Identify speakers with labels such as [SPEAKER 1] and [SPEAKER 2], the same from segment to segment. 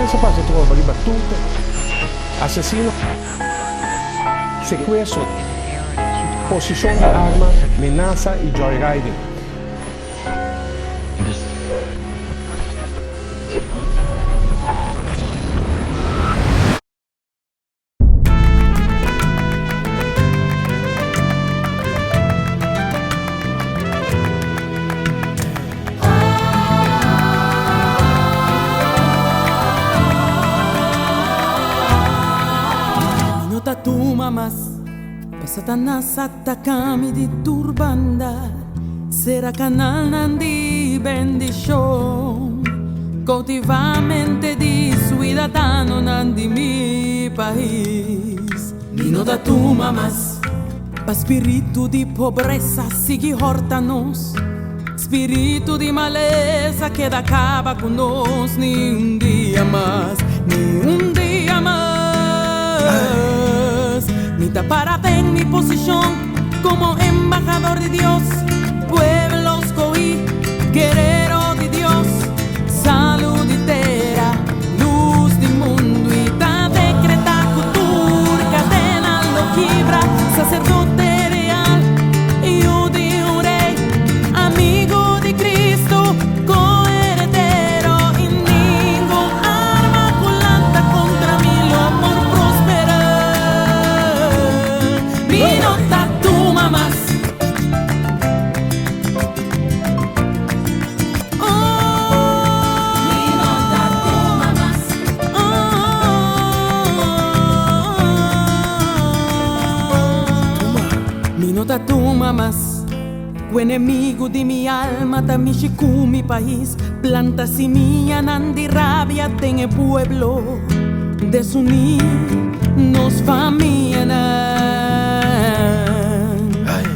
[SPEAKER 1] senza passa trova ribattute, assassino, sequestro, possessione di arma, minaccia e joyriding.
[SPEAKER 2] Tu mamas, Satanás atacami di turbanda, será canal nandi bendición, cautivamente di ciudadano nandi mi país. Minota tu mamas, pa spirito di pobreza sigue hortanos, espíritu de maleza que acaba con nos ni un día más, ni un día más. Ni taparate en mi posición como embajador de Dios, pueblos coí, guerrero de Dios, salud entera, luz del mundo y ta decreta cultura, cadena lo quibra, sacerdote real, hijo de un rey, amigo de Cristo, coheredero y ningún arma culanta contra mí lo por prosperar. Minota tu mamás. Minota tu mamás. Minota tu mamás. Enemigo de mi alma, tamichiku mi país, planta semilla nandi rabia en el pueblo, desunir nos familia.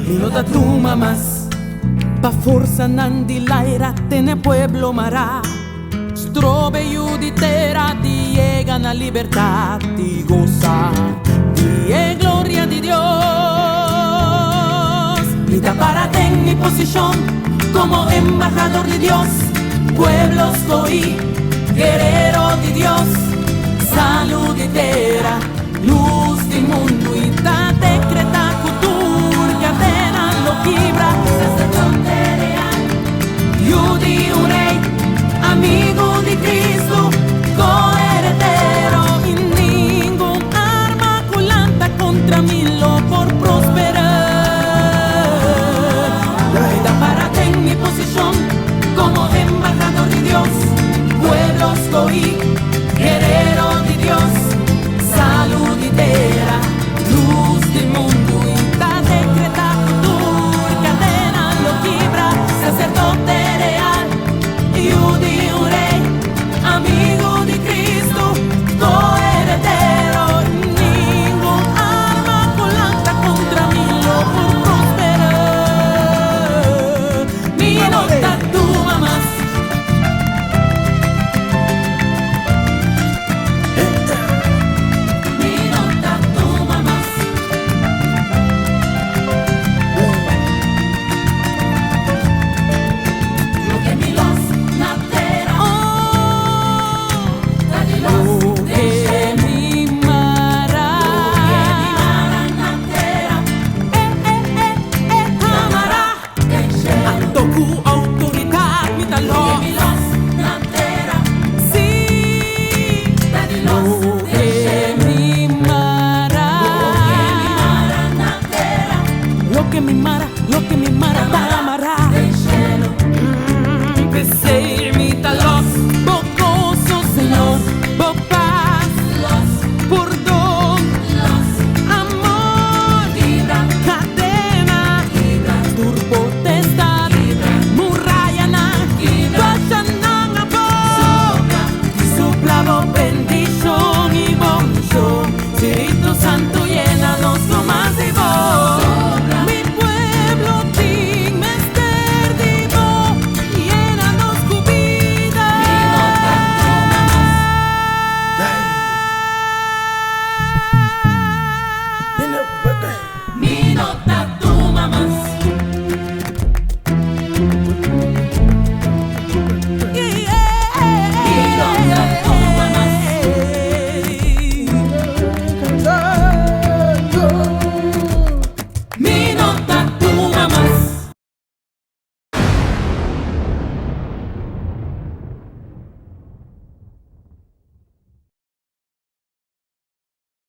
[SPEAKER 2] Minota tu mamás, pa forza nandi laira tene pueblo mará, strobe juditera di llegan a libertad y goza, y gloria de Dios. Y taparate en mi posición como embajador de Dios, pueblos coí, guerrero de Dios, salud entera, luz del mundo y ta decreta cultura, cadena lo quibra, sacerdote real, yo de un rey, amigo de Cristo, coheredero y ningún arma culanta contra mí lo por prosperar. En mi posición como embajador de Dios, pueblos coí, guerrero de Dios, salud entera, luz del mundo y ta decreta cultura, cadena lo quibra, sacerdote real, hijo de un rey, amigo de Cristo, coheredero, ningún arma culanta contra mí lo por prosperar. Minota tu mamás. Minota tu mamás. Lo que mi los natera, lo que mi mara natera, camará, antoku autoridad mi talón. Mi los natera, sí, lo que mi mara natera, lo que mi mara